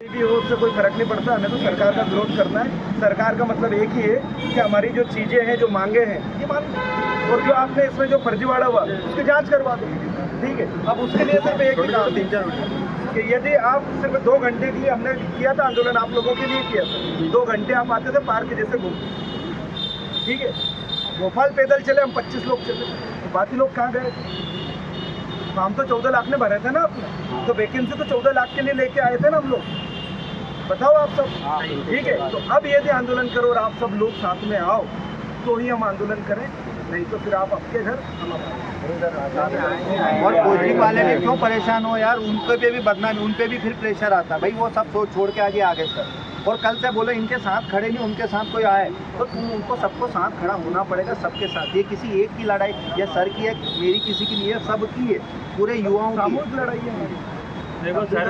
भी हो उससे कोई फर्क नहीं पड़ता। हमें तो सरकार का विरोध करना है। सरकार का मतलब एक ही है कि हमारी जो चीज़ें हैं, जो मांगे हैं, ये मान, और जो आपने इसमें जो फर्जीवाड़ा हुआ उसकी जांच करवा दो, ठीक है। अब उसके लिए सिर्फ एक ही काम कि यदि आप सिर्फ 2 घंटे के लिए, हमने किया था आंदोलन, आप लोगों के लिए किया था, 2 घंटे आप आते थे पार्क जैसे घूम, ठीक है। भोपाल पैदल चले हम, 25 लोग चले, तो बाकी लोग कहाँ गए थे? हम तो 14 लाख ने भरे थे ना अपने, तो वैकेंसी तो 14 लाख के लिए लेके आए थे ना हम लोग। बताओ आप सब, ठीक है। तो अब यदि आंदोलन करो और आप सब लोग साथ में आओ तो ही हम आंदोलन करें, नहीं तो फिर आप आपके घर, हम अपने। और कोचिंग वाले भी क्यों परेशान हो यार, उनके पे भी बदनामी, उन पे भी फिर प्रेशर आता भाई, वो सब छोड़ के आगे आगे सर। और कल से बोले इनके साथ खड़े नहीं, उनके साथ कोई आए तो तुम उनको सबको साथ खड़ा होना पड़ेगा, सबके साथ। ये किसी एक की लड़ाई या सर की है, मेरी किसी की नहीं है, सबकी है, पूरे युवाओं की सामूहिक लड़ाई है हमारी। देखो सर,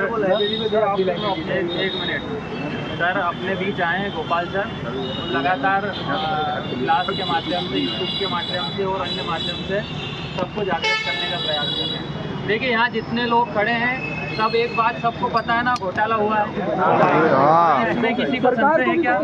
एक मिनट सर, अपने बीच आए हैं गोपाल सर, लगातार क्लास के माध्यम से, यूट्यूब के माध्यम से और अन्य माध्यम से सबको जागृत करने का प्रयास कर रहे हैं। देखिए यहाँ जितने लोग खड़े हैं सब, एक बात सबको पता है ना, घोटाला हुआ है। इसमें किसी को संशय है क्या?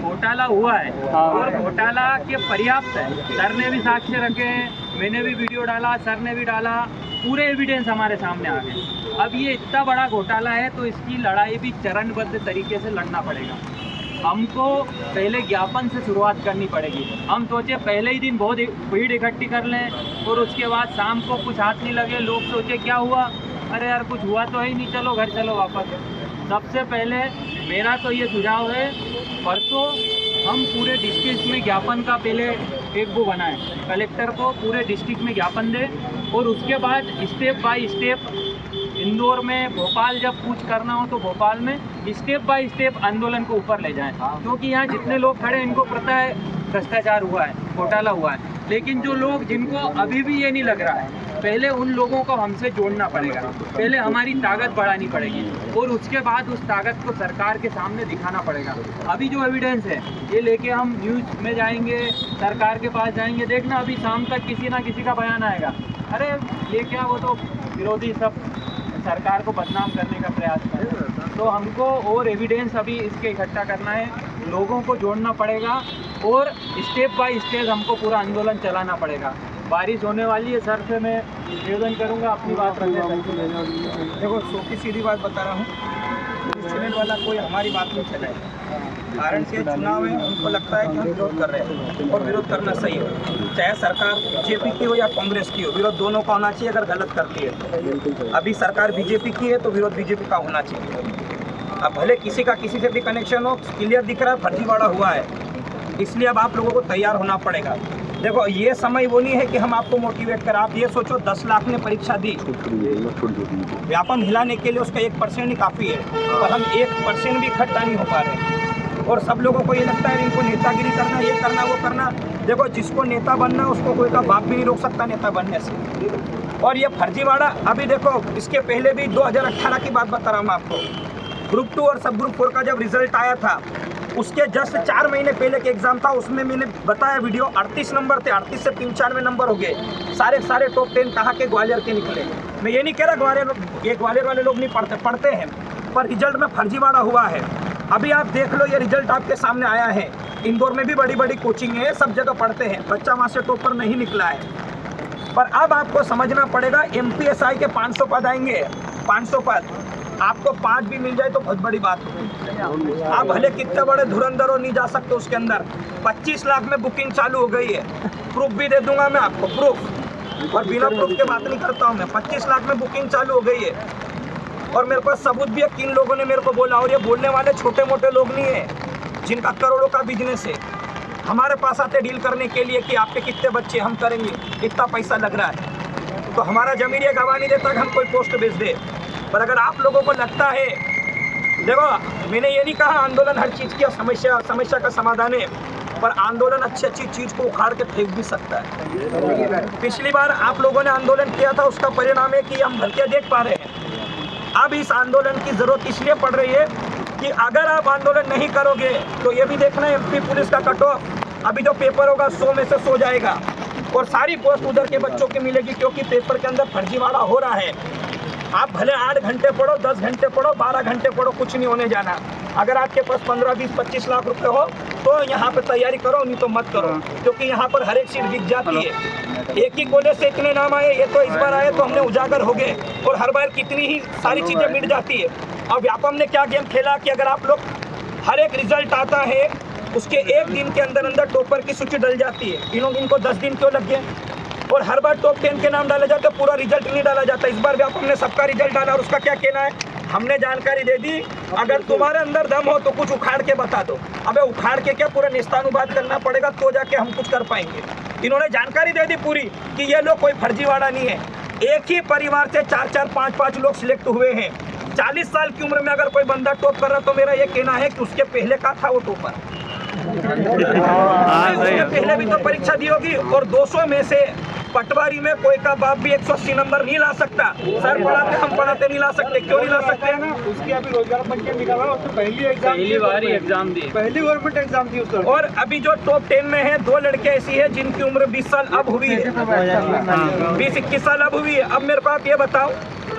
घोटाला हुआ है और घोटाला के पर्याप्त है। सर ने भी साक्ष्य रखे हैं, मैंने भी वीडियो डाला, सर ने भी डाला, पूरे एविडेंस हमारे सामने आ गए। अब ये इतना बड़ा घोटाला है तो इसकी लड़ाई भी चरणबद्ध तरीके से लड़ना पड़ेगा। हमको पहले ज्ञापन से शुरुआत करनी पड़ेगी। हम सोचे पहले ही दिन बहुत भीड़ इकट्ठी कर लें और उसके बाद शाम को कुछ हाथ नहीं लगे, लोग सोचे क्या हुआ, अरे यार कुछ हुआ तो है ही नहीं, चलो घर चलो वापस। सबसे पहले मेरा तो ये सुझाव है, परसों हम पूरे डिस्ट्रिक्ट में ज्ञापन का पहले एक वो बनाएं, कलेक्टर को पूरे डिस्ट्रिक्ट में ज्ञापन दें और उसके बाद स्टेप बाय स्टेप इंदौर में, भोपाल जब कुछ करना हो तो भोपाल में स्टेप बाय स्टेप आंदोलन को ऊपर ले जाएं। क्योंकि यहाँ जितने लोग खड़े हैं इनको पता है भ्रष्टाचार हुआ है, घोटाला हुआ है, लेकिन जो लोग जिनको अभी भी ये नहीं लग रहा है, पहले उन लोगों को हमसे जोड़ना पड़ेगा, पहले हमारी ताकत बढ़ानी पड़ेगी और उसके बाद उस ताकत को सरकार के सामने दिखाना पड़ेगा। अभी जो एविडेंस है ये लेके हम न्यूज़ में जाएंगे, सरकार के पास जाएंगे, देखना अभी शाम तक किसी ना किसी का बयान आएगा, अरे ये क्या, वो तो विरोधी सब सरकार को बदनाम करने का प्रयास कर रहे हैं। तो हमको और एविडेंस अभी इसके इकट्ठा करना है, लोगों को जोड़ना पड़ेगा और स्टेप बाय स्टेप हमको पूरा आंदोलन चलाना पड़ेगा। बारिश होने वाली है, सर से मैं निवेदन करूंगा अपनी बात रखने। देखो सो सीधी बात बता रहा हूँ, चैनल वाला कोई हमारी बात नहीं चलाए। कारण से चुनाव है, उनको लगता है कि हम विरोध कर रहे हैं और विरोध करना सही हो, चाहे सरकार बीजेपी की हो या कांग्रेस की हो, विरोध दोनों का होना चाहिए अगर गलत करती है। अभी सरकार बीजेपी की है तो विरोध बीजेपी का होना चाहिए। अब भले किसी का किसी से भी कनेक्शन हो, क्लियर दिख रहा है फर्जीवाड़ा हुआ है, इसलिए अब आप लोगों को तैयार होना पड़ेगा। देखो ये समय वो नहीं है कि हम आपको मोटिवेट करें। आप ये सोचो 10 लाख ने परीक्षा दी, व्यापम हिलाने के लिए उसका 1% ही काफ़ी है, पर हम 1% भी इकट्ठा नहीं हो पा रहे और सब लोगों को ये लगता है इनको नेतागिरी करना, ये करना, वो करना। देखो जिसको नेता बनना उसको कोई का बाप भी नहीं रोक सकता नेता बनने से। और ये फर्जीवाड़ा, अभी देखो इसके पहले भी 2018 की बात बता रहा हूँ आपको, ग्रुप 2 और सब ग्रुप 4 का जब रिजल्ट आया था उसके जस्ट 4 महीने पहले के एग्जाम था, उसमें मैंने बताया वीडियो 38 नंबर थे, 38 से 95 नंबर हो गए, सारे टॉप 10 कहाँ के, ग्वालियर के निकले। मैं ये नहीं कह रहा ग्वालियर वाले लोग नहीं पढ़ते हैं, पर रिजल्ट में फर्जीवाड़ा हुआ है। अभी आप देख लो, ये रिजल्ट आपके सामने आया है, इंदौर में भी बड़ी बड़ी कोचिंग है, सब जगह पढ़ते हैं, बच्चा वहाँ से टॉपर नहीं निकला है। पर अब आपको समझना पड़ेगा, MPSI के 500 पद आएंगे, 500 पद, आपको 5 भी मिल जाए तो बहुत बड़ी बात होगी। आप भले कितने बड़े धुरंधर हो, नहीं जा सकते उसके अंदर। 25 लाख में बुकिंग चालू हो गई है, प्रूफ भी दे दूंगा मैं आपको, प्रूफ, और बिना प्रूफ के बात नहीं करता हूँ मैं। 25 लाख में बुकिंग चालू हो गई है और मेरे पास सबूत भी है, 3 लोगों ने मेरे को बोला, और ये बोलने वाले छोटे मोटे लोग नहीं है जिनका करोड़ों का बिजनेस है। हमारे पास आते डील करने के लिए कि आपके कितने बच्चे, हम करेंगे, इतना पैसा लग रहा है, तो हमारा जमीन ये गवाह नहीं देता कि हम कोई पोस्ट भेज दे। पर अगर आप लोगों को लगता है, देखो मैंने ये नहीं कहा आंदोलन हर चीज़ की समस्या का समाधान है, पर आंदोलन अच्छी चीज़ को उखाड़ के फेंक भी सकता है। पिछली बार आप लोगों ने आंदोलन किया था, उसका परिणाम है कि हम भरके देख पा रहे हैं। अब इस आंदोलन की ज़रूरत इसलिए पड़ रही है कि अगर आप आंदोलन नहीं करोगे तो ये भी देखना है MP पुलिस का कट ऑफ, अभी जो पेपर होगा 100 में से 100 जाएगा और सारी पोस्ट उधर के बच्चों की मिलेगी, क्योंकि पेपर के अंदर फर्जीवाड़ा हो रहा है। आप भले 8 घंटे पढ़ो, 10 घंटे पढ़ो, 12 घंटे पढ़ो, कुछ नहीं होने जाना। अगर आपके पास 15, 20, 25 लाख रुपए हो तो यहाँ पे तैयारी करो, नहीं तो मत करो, क्योंकि यहाँ पर हर एक सीट बिक जाती है। एक ही कॉलेज से इतने नाम आए, ये तो इस बार आए तो हमने उजागर हो गए, और हर बार कितनी ही सारी चीज़ें मिट जाती है। अब व्यापम ने क्या गेम खेला कि अगर आप लोग हर एक रिजल्ट आता है उसके एक दिन के अंदर अंदर टॉपर की सूची डल जाती है। इनको 10 दिन क्यों लग गए? और हर बार टॉप 10 के नाम डाले जाते, पूरा रिजल्ट नहीं डाला जाता। इस बार व्यापम ने सबका रिजल्ट डाला, और उसका क्या कहना है? हमने जानकारी दे दी, अगर तुम्हारे अंदर दम हो तो कुछ उखाड़ के बता दो। अबे उखाड़ के क्या, पूरा निस्तानुबाद करना पड़ेगा तो जाके हम कुछ कर पाएंगे। इन्होंने जानकारी दे दी पूरी कि ये लोग कोई फर्जीवाड़ा नहीं है। एक ही परिवार से 4-4, 5-5 लोग सिलेक्ट हुए हैं। 40 साल की उम्र में अगर कोई बंदा टॉप कर रहा तो मेरा ये कहना है कि उसके पहले का था वो टॉपर, उसने पहले भी तो परीक्षा दी होगी। और 200 में से पटवारी में कोई का बाप भी 180 नंबर नहीं ला सकता। सर पढ़ाते, हम पढ़ाते नहीं ला सकते। क्यों नहीं ला सकते? उसकी अभी रोजगार पंजीयन निकाला, उसने पहली बार ही एग्जाम दी, पहली गवर्नमेंट एग्जाम थी उसका। और अभी जो टॉप 10 में है 2 लड़के ऐसी है जिनकी उम्र 20 साल अब हुई है, 20-21 साल अब हुई है। अब मेरे को आप ये बताओ,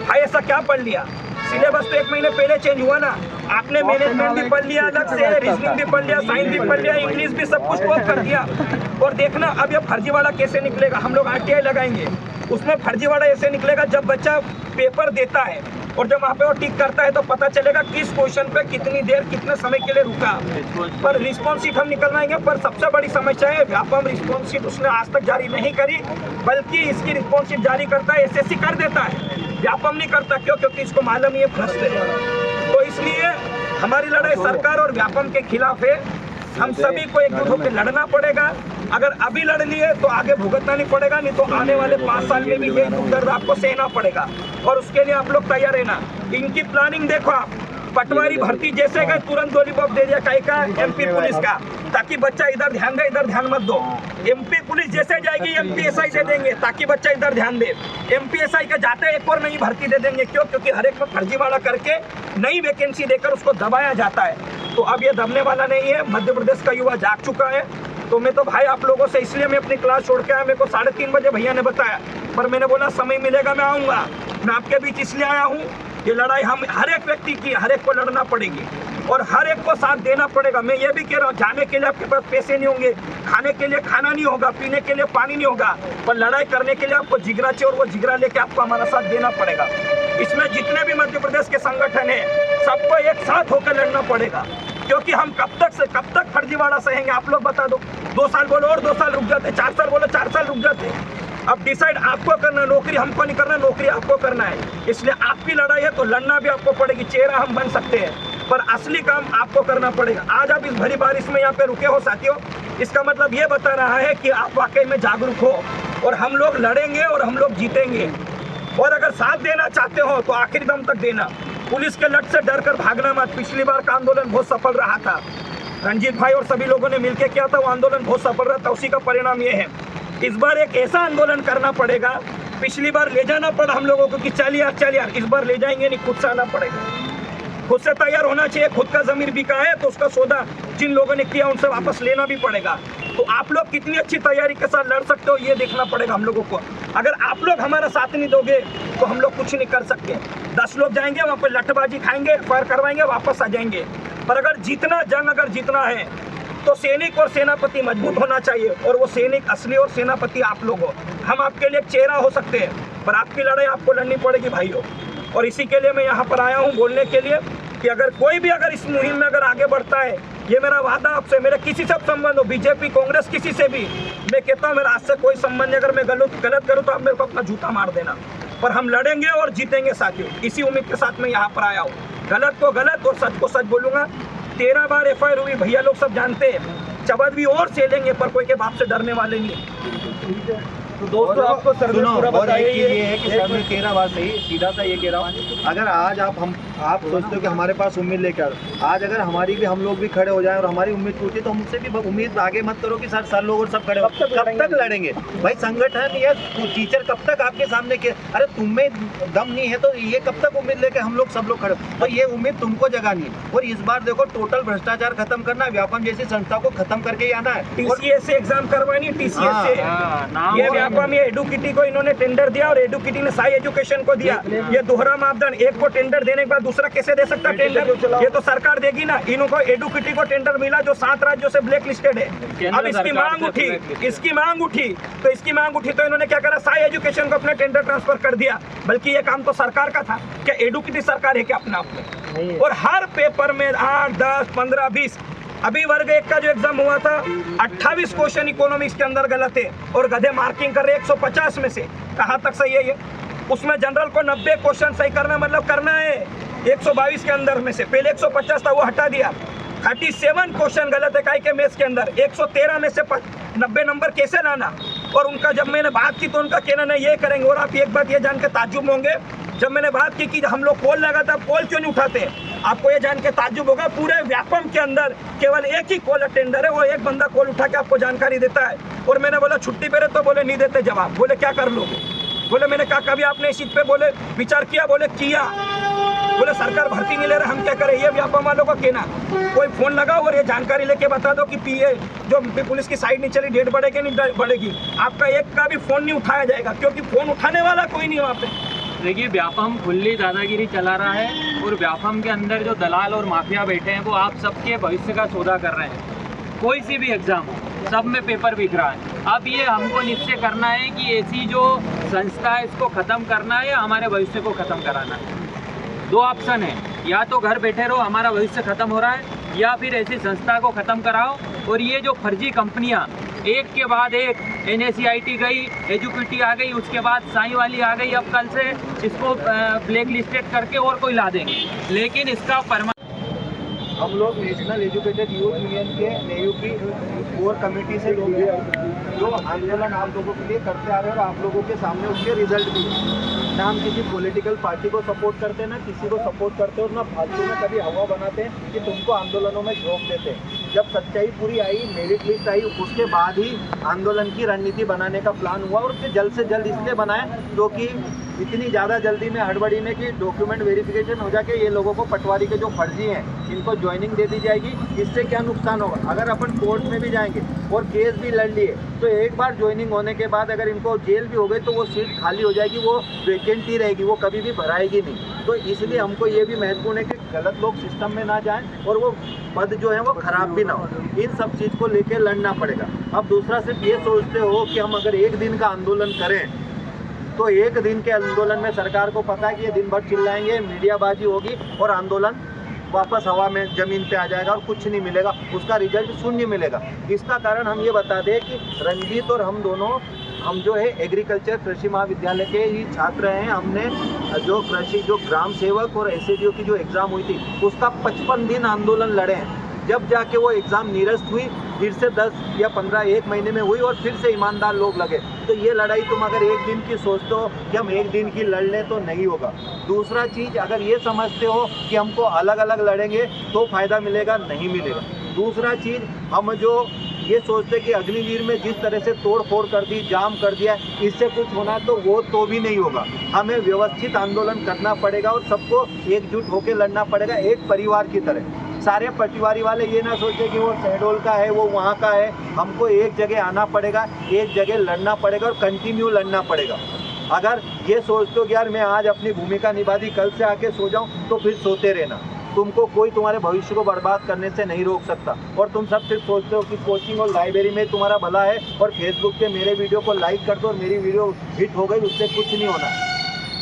भाई ऐसा क्या पढ़ लिया? सिलेबस तो 1 महीने पहले चेंज हुआ ना। आपने मैनेजमेंट भी पढ़ लिया अलग से, रीजनिंग भी पढ़ लिया, साइंस भी पढ़ लिया, इंग्लिश भी, सब कुछ टॉप कर दिया। और देखना अब ये फर्जीवाड़ा कैसे निकलेगा। हम लोग RTI लगाएंगे, उसमें फर्जीवाड़ा ऐसे निकलेगा जब बच्चा पेपर देता है और जब वहाँ पे वो टिक करता है तो पता चलेगा किस क्वेश्चन पे कितनी देर कितने समय के लिए रुका। पर रिस्पॉन्स शीट हम निकलवाएंगे। पर सबसे बड़ी समस्या है व्यापम रिस्पॉन्स शीट उसने आज तक जारी नहीं करी, बल्कि इसकी रिस्पॉन्स शीट जारी करता है SSC कर देता है, व्यापम नहीं करता। क्यों? क्योंकि इसको मालूम ही है भ्रष्ट है। तो इसलिए हमारी लड़ाई सरकार और व्यापम के खिलाफ है। हम सभी को एकजुट होकर लड़ना पड़ेगा। अगर अभी लड़ लिए तो आगे भुगतना नहीं पड़ेगा, नहीं तो आने वाले 5 साल में भी ये दर्द आपको सहना पड़ेगा। और उसके लिए आप लोग तैयार रहना। इनकी प्लानिंग देखो आप, पटवारी भर्ती जैसे गए तुरंत लॉलीपॉप दे दिया कहीं का MP पुलिस का, ताकि बच्चा इधर ध्यान दे, इधर ध्यान मत दो। MP पुलिस जैसे जाएगी MPSI दे देंगे ताकि बच्चा इधर ध्यान दे। MPSI का जाते एक और नई भर्ती दे देंगे। क्यों? क्योंकि हर एक में फर्जीवाड़ा करके नई वैकेंसी देकर उसको दबाया जाता है। तो अब ये दबने वाला नहीं है। मध्य प्रदेश का युवा जाग चुका है। तो मैं तो भाई आप लोगों से इसलिए मैं अपनी क्लास छोड़ के आया। मेरे को 3:30 बजे भैया ने बताया, पर मैंने बोला समय मिलेगा मैं आऊँगा। मैं आपके बीच इसलिए आया हूँ, ये लड़ाई हम हर एक व्यक्ति की, हर एक को लड़ना पड़ेगी और हर एक को साथ देना पड़ेगा। मैं ये भी कह रहा हूँ, जाने के लिए आपके पास पैसे नहीं होंगे, खाने के लिए खाना नहीं होगा, पीने के लिए पानी नहीं होगा, पर लड़ाई करने के लिए आपको जिगरा चाहिए और वो जिगरा लेके आपको हमारा साथ देना पड़ेगा। इसमें जितने भी मध्य प्रदेश के संगठन हैं सबको एक साथ होकर लड़ना पड़ेगा। क्योंकि हम कब तक फर्जीवाड़ा सहेंगे? आप लोग बता दो। 2 साल बोलो और 2 साल रुक जाते, 4 साल बोलो 4 साल रुक जाते। अब डिसाइड आपको करना, नौकरी हमको नहीं करना, नौकरी आपको करना है। इसलिए आपकी लड़ाई है तो लड़ना भी आपको पड़ेगी। चेहरा हम बन सकते हैं पर असली काम आपको करना पड़ेगा। आज आप इस भरी बारिश में यहाँ पे रुके हो साथियों, इसका मतलब ये बता रहा है कि आप वाकई में जागरूक हो और हम लोग लड़ेंगे और हम लोग जीतेंगे। और अगर साथ देना चाहते हो तो आखिरी दम तक देना। पुलिस के लट से डर कर भागना मत। पिछली बार का आंदोलन बहुत सफल रहा था, रंजीत भाई और सभी लोगों ने मिलकर किया था, वो आंदोलन बहुत सफल रहा था। उसी का परिणाम ये है इस बार एक ऐसा आंदोलन करना पड़ेगा। पिछली बार ले जाना पड़ा हम लोगों को कि चल यार, इस बार ले जाएंगे नहीं, खुद से आना पड़ेगा, खुद से तैयार होना चाहिए। खुद का जमीर बिका है तो उसका सौदा जिन लोगों ने किया उनसे वापस लेना भी पड़ेगा। तो आप लोग कितनी अच्छी तैयारी के साथ लड़ सकते हो ये देखना पड़ेगा हम लोगों को। अगर आप लोग हमारा साथ नहीं दोगे तो हम लोग कुछ नहीं कर सकते। 10 लोग जाएंगे वहाँ पर लठबाजी खाएंगे, फायर करवाएंगे, वापस आ जाएंगे। पर अगर जीतना है तो सैनिक और सेनापति मजबूत होना चाहिए और वो सैनिक असली और सेनापति आप लोग हो। हम आपके लिए एक चेहरा हो सकते हैं पर आपकी लड़ाई आपको लड़नी पड़ेगी भाइयों। और इसी के लिए मैं यहाँ पर आया हूँ बोलने के लिए कि अगर कोई भी अगर इस मुहिम में अगर आगे बढ़ता है, ये मेरा वादा आपसे, मेरे किसी से संबंध हो, बीजेपी कांग्रेस किसी से भी, मैं कहता हूँ मेरा आज से कोई संबंध नहीं। अगर मैं गलत करूँ तो आप मेरे को अपना जूता मार देना, पर हम लड़ेंगे और जीतेंगे साथियों। इसी उम्मीद के साथ मैं यहाँ पर आया हूँ। गलत को गलत और सच को सच बोलूँगा। 13 बार FIR हुई, भैया लोग सब जानते हैं। चबद भी और सेलेंगे पर कोई के बाप से डरने वाले नहीं। तो दोस्तों आपको सर्वे पूरा बताइए। ये है कि सर मैं 13 बार सही सीधा सा ये कह रहा हूँ, अगर आज आप सोचते हो कि हमारे पास उम्मीद लेकर आज अगर हमारी भी हम लोग भी खड़े हो जाएं और हमारी उम्मीद टूटे तो हमसे भी उम्मीद आगे मत करो कि सर लोग और सब खड़े हो। कब तक लड़ेंगे भाई? संगठन या टीचर कब तक आपके सामने के, अरे तुम में दम नहीं है तो ये कब तक उम्मीद लेके हम लोग सब लोग खड़े हो? तो ये उम्मीद तुमको जगानी है। और इस बार देखो टोटल भ्रष्टाचार खत्म करना है, व्यापम जैसी संस्था को खत्म करके ही आना है। TCS से एग्जाम करवानी, TCS से व्यापम ये एडुकिटी को इन्होंने टेंडर दिया और एडुकिटी ने साई एजुकेशन को दिया। ये दोहरा मापदंड, एक को टेंडर देने के बाद दूसरा कैसे दे सकता टेंडर? ये तो सरकार देगी ना। इनको एडुकिटी को टेंडर मिला जो 7 राज्यों से ब्लैक लिस्टेड है। अब इसकी मांग उठी तो इन्होंने क्या करा, साई एजुकेशन को अपना टेंडर ट्रांसफर कर दिया। बल्कि ये काम तो सरकार का था। क्या एडुकिटी सरकार है क्या अपना आप? और हर पेपर में 8, 10, 15, 20, अभी वर्ग 1 का जो एग्जाम हुआ था 28 क्वेश्चन इकोनॉमिक्स के अंदर गलत है और गधे मार्किंग कर रहे 150 में से। कहाँ तक सही है ये? उसमें जनरल को 90 क्वेश्चन सही करना, मतलब करना है 122 के अंदर में से। पहले 150 था, वो हटा दिया। 37 क्वेश्चन गलत है काई के मैथ्स के अंदर। 113 में से 90 नंबर कैसे लाना? और उनका जब मैंने बात की तो उनका कहना है ये करेंगे। और आप एक बात ये जान के ताज्जुब होंगे, जब मैंने बात की कि हम लोग कॉल लगा था, कॉल क्यों नहीं उठाते हैं, आपको ये जान के ताज्जुब होगा पूरे व्यापम के अंदर केवल एक ही कॉल अटेंडर है। वो एक बंदा कॉल उठा के आपको जानकारी देता है। और मैंने बोला छुट्टी पे रहे तो बोले नहीं देते जवाब। बोले क्या कर लोगे? बोले मैंने कहा कभी आपने इस चीज पे बोले विचार किया? बोले किया। बोले सरकार भर्ती नहीं ले रहे, हम क्या करें? ये व्यापम वालों को कहना कोई फोन लगा और ये जानकारी लेके बता दो कि पीए जो पुलिस की साइड नहीं चली, डेट बढ़ेगी नहीं बढ़ेगी। आपका एक का भी फोन नहीं उठाया जाएगा क्योंकि फोन उठाने वाला कोई नहीं वहाँ पे। देखिए, व्यापम खुली दादागिरी चला रहा है और व्यापम के अंदर जो दलाल और माफिया बैठे हैं वो आप सबके भविष्य का सौदा कर रहे हैं। कोई सी भी एग्जाम हो, सब में पेपर बिक रहा है। अब ये हमको निश्चय करना है कि ऐसी जो संस्था है इसको ख़त्म करना है या हमारे भविष्य को ख़त्म कराना है। 2 ऑप्शन है, या तो घर बैठे रहो हमारा भविष्य ख़त्म हो रहा है, या फिर ऐसी संस्था को ख़त्म कराओ। और ये जो फर्जी कंपनियाँ एक के बाद एक, NACIT गई, एजुकिटी आ गई, उसके बाद साई वाली आ गई, अब कल से इसको ब्लैक लिस्टेड करके और कोई ला देंगे। लेकिन इसका हम लोग नेशनल एजुकेटेड यूथ यूनियन के नेयू की कोर कमेटी से लोग हैं जो आंदोलन आप लोगों के लिए करते आ रहे हैं और आप लोगों के सामने उसके रिजल्ट भी हैं। ना हम किसी पॉलिटिकल पार्टी को सपोर्ट करते हैं, ना किसी को सपोर्ट करते हैं और ना फालतू में कभी हवा बनाते हैं कि तुमको आंदोलनों में झोंक देते हैं। जब सच्चाई पूरी आई, मेरिट लिस्ट आई, उसके बाद ही आंदोलन की रणनीति बनाने का प्लान हुआ। और उसके जल्द से जल्द इसलिए बनाए क्योंकि इतनी ज़्यादा जल्दी में हड़बड़ी में कि डॉक्यूमेंट वेरिफिकेशन हो जाके ये लोगों को पटवारी के जो फर्जी हैं इनको ज्वाइनिंग दे दी जाएगी। इससे क्या नुकसान होगा? अगर अपन कोर्ट में भी जाएंगे और केस भी लड़ लिए तो एक बार ज्वाइनिंग होने के बाद अगर इनको जेल भी हो गई तो वो सीट खाली हो जाएगी, वो वैकेंटी रहेगी, वो कभी भी भराएगी नहीं। तो इसलिए हमको ये भी महत्वपूर्ण है कि गलत लोग सिस्टम में ना जाएं और वो पद जो है वो खराब भी ना हो। इन सब चीज़ को लेकर लड़ना पड़ेगा। अब दूसरा सिर्फ ये सोचते हो कि हम अगर एक दिन का आंदोलन करें तो एक दिन के आंदोलन में सरकार को पता है कि ये दिन भर चिल्लाएंगे, मीडियाबाजी होगी और आंदोलन वापस हवा में ज़मीन पे आ जाएगा और कुछ नहीं मिलेगा, उसका रिजल्ट शून्य मिलेगा। इसका कारण हम ये बता दें कि रंजीत और हम दोनों, हम जो है एग्रीकल्चर कृषि महाविद्यालय के ही छात्र हैं। हमने जो कृषि जो ग्राम सेवक और SADO की जो एग्ज़ाम हुई थी उसका 55 दिन आंदोलन लड़े हैं। जब जाके वो एग्ज़ाम निरस्त हुई, फिर से 10 या 15 एक महीने में हुई और फिर से ईमानदार लोग लगे। तो ये लड़ाई तुम अगर एक दिन की सोचते हो कि हम एक दिन की लड़ लें तो नहीं होगा। दूसरा चीज़, अगर ये समझते हो कि हमको अलग अलग लड़ेंगे तो फ़ायदा मिलेगा, नहीं मिलेगा। दूसरा चीज़, हम जो ये सोचते कि अग्निवीर में जिस तरह से तोड़ फोड़ कर दी, जाम कर दिया, इससे कुछ होना तो वो तो भी नहीं होगा। हमें व्यवस्थित आंदोलन करना पड़ेगा और सबको एकजुट होकर लड़ना पड़ेगा, एक परिवार की तरह। सारे पटवारी वाले ये ना सोचे कि वो शहडोल का है, वो वहाँ का है। हमको एक जगह आना पड़ेगा, एक जगह लड़ना पड़ेगा और कंटिन्यू लड़ना पड़ेगा। अगर ये सोचते हो कि यार मैं आज अपनी भूमिका निभा दी, कल से आके सो जाऊँ, तो फिर सोते रहना। तुमको कोई तुम्हारे भविष्य को बर्बाद करने से नहीं रोक सकता। और तुम सब सिर्फ सोचते हो कि कोचिंग और लाइब्रेरी में तुम्हारा भला है और फेसबुक पे मेरे वीडियो को लाइक कर दो और मेरी वीडियो हिट हो गई, उससे कुछ नहीं होना।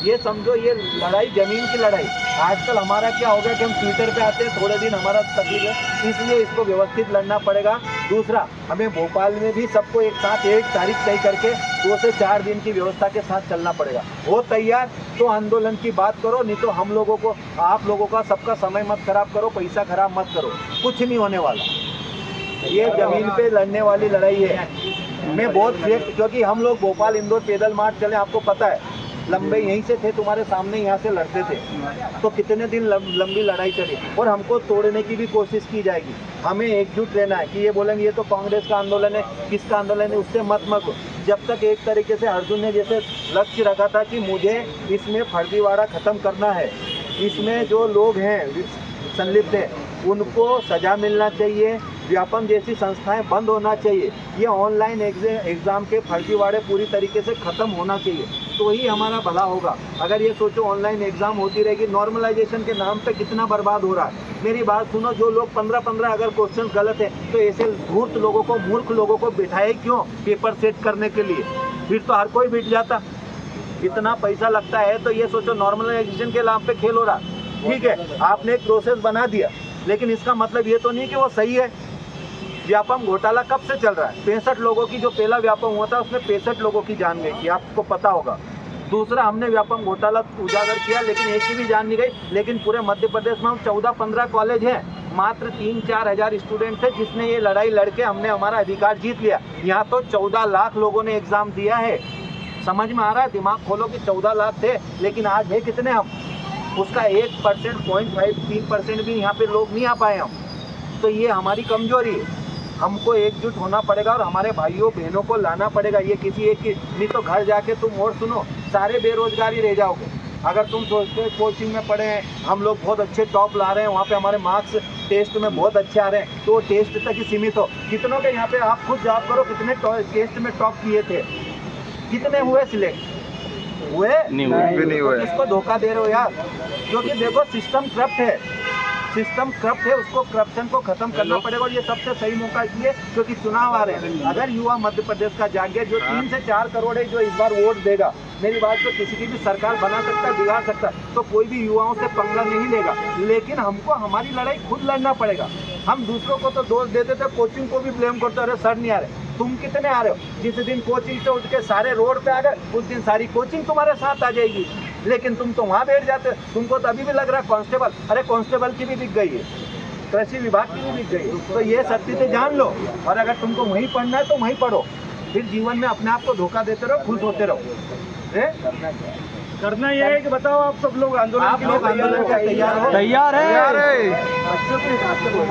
ये समझो, ये लड़ाई ज़मीन की लड़ाई। आजकल हमारा क्या हो गया कि हम ट्विटर पे आते हैं, थोड़े दिन हमारा तकलीफ है, इसलिए इसको व्यवस्थित लड़ना पड़ेगा। दूसरा, हमें भोपाल में भी सबको एक साथ एक तारीख तय करके 2 से 4 दिन की व्यवस्था के साथ चलना पड़ेगा। हो तैयार तो आंदोलन की बात करो, नहीं तो हम लोगों को, आप लोगों का सबका समय मत खराब करो, पैसा खराब मत करो, कुछ नहीं होने वाला। ये ज़मीन पे लड़ने वाली लड़ाई है। मैं बहुत क्योंकि हम लोग भोपाल इंदौर पैदल मार्च चले, आपको पता है, लंबे यहीं से थे, तुम्हारे सामने यहाँ से लड़ते थे, तो कितने दिन लंबी लड़ाई चली और हमको तोड़ने की भी कोशिश की जाएगी। हमें एकजुट रहना है कि ये बोलेंगे ये तो कांग्रेस का आंदोलन है, किसका आंदोलन है, उससे मत जब तक एक तरीके से अर्जुन ने जैसे लक्ष्य रखा था कि मुझे इसमें फर्जीवाड़ा ख़त्म करना है, इसमें जो लोग हैं संलिप्त हैं उनको सज़ा मिलना चाहिए, व्यापम जैसी संस्थाएं बंद होना चाहिए। ये ऑनलाइन एग्ज़ाम के फर्जीवाड़े पूरी तरीके से ख़त्म होना चाहिए, तो ही हमारा भला होगा। अगर ये सोचो ऑनलाइन एग्ज़ाम होती रहेगी, नॉर्मलाइजेशन के नाम पे कितना बर्बाद हो रहा है। मेरी बात सुनो, जो लोग 15-15 अगर क्वेश्चन गलत है तो ऐसे धूर्त लोगों को, मूर्ख लोगों को बिठाए क्यों पेपर सेट करने के लिए? फिर तो हर कोई बिठ जाता। इतना पैसा लगता है तो ये सोचो नॉर्मलाइजेशन के नाम पे खेल हो रहा। ठीक है, आपने एक प्रोसेस बना दिया, लेकिन इसका मतलब ये तो नहीं कि वो सही है। व्यापम घोटाला कब से चल रहा है? 65 लोगों की जो पहला व्यापम हुआ था उसमें 65 लोगों की जान गई थी, आपको पता होगा। दूसरा हमने व्यापम घोटाला उजागर किया, लेकिन एक की भी जान नहीं गई। लेकिन पूरे मध्य प्रदेश में हम 14-15 कॉलेज हैं, मात्र 3-4 हज़ार स्टूडेंट थे जिसने ये लड़ाई लड़के हमने हमारा अधिकार जीत लिया। यहाँ तो 14 लाख लोगों ने एग्ज़ाम दिया है। समझ में आ रहा है? दिमाग खोलो कि 14 लाख थे, लेकिन आज है कितने हम? उसका 1%, 0.53% भी यहाँ पे लोग नहीं आ पाए हम। तो ये हमारी कमजोरी है। हमको एकजुट होना पड़ेगा और हमारे भाइयों बहनों को लाना पड़ेगा। ये किसी एक की नहीं तो घर जाके तुम और सुनो, सारे बेरोजगारी रह जाओगे। अगर तुम सोचते हो कोचिंग में पढ़े हैं, हम लोग बहुत अच्छे टॉप ला रहे हैं, वहाँ पे हमारे मार्क्स टेस्ट में बहुत अच्छे आ रहे हैं, तो टेस्ट तक ही सीमित हो। कितनों के यहाँ पे आप खुद जॉब करो, कितने टेस्ट में टॉप किए थे, कितने हुए सिलेक्ट? हुए नहीं हुए। किसको धोखा दे रहे हो यार? क्योंकि देखो सिस्टम करप्ट है, सिस्टम करप्ट है, उसको करप्शन को खत्म करना पड़ेगा। और ये सबसे सही मौका इसलिए क्योंकि चुनाव आ रहे हैं। अगर युवा मध्य प्रदेश का जागे, जो 3 से 4 करोड़ है जो इस बार वोट देगा, मेरी बात तो किसी की भी सरकार बना सकता है, बिगाड़ सकता है, तो कोई भी युवाओं से पंगा नहीं लेगा। लेकिन हमको हमारी लड़ाई खुद लड़ना पड़ेगा। हम दूसरों को तो दोष देते थे, कोचिंग को भी ब्लेम करते, अरे सर नहीं आ रहे। तुम कितने आ रहे हो? जिस दिन कोचिंग से उठ के सारे रोड पे आ गए, उस दिन सारी कोचिंग तुम्हारे साथ आ जाएगी। लेकिन तुम तो वहाँ बैठ जाते हो। तुमको तो अभी भी लग रहा है कांस्टेबल, अरे कांस्टेबल की भी बिक गई है, कृषि विभाग की भी बिक गई है। तो ये सत्य जान लो, और अगर तुमको वहीं पढ़ना है तो वहीं पढ़ो। फिर जीवन में अपने आप को धोखा देते रहो, खुश होते रहो। करना यह है कि बताओ आप सब लोग आंदोलन आप लोग आंदोलन का तैयार हो? तैयार है।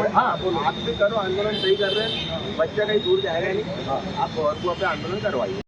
हाँ, आप भी करो, आंदोलन सही कर रहे हैं, बच्चा कहीं दूर जाएगा नहीं। आप और पे आंदोलन करवाइए।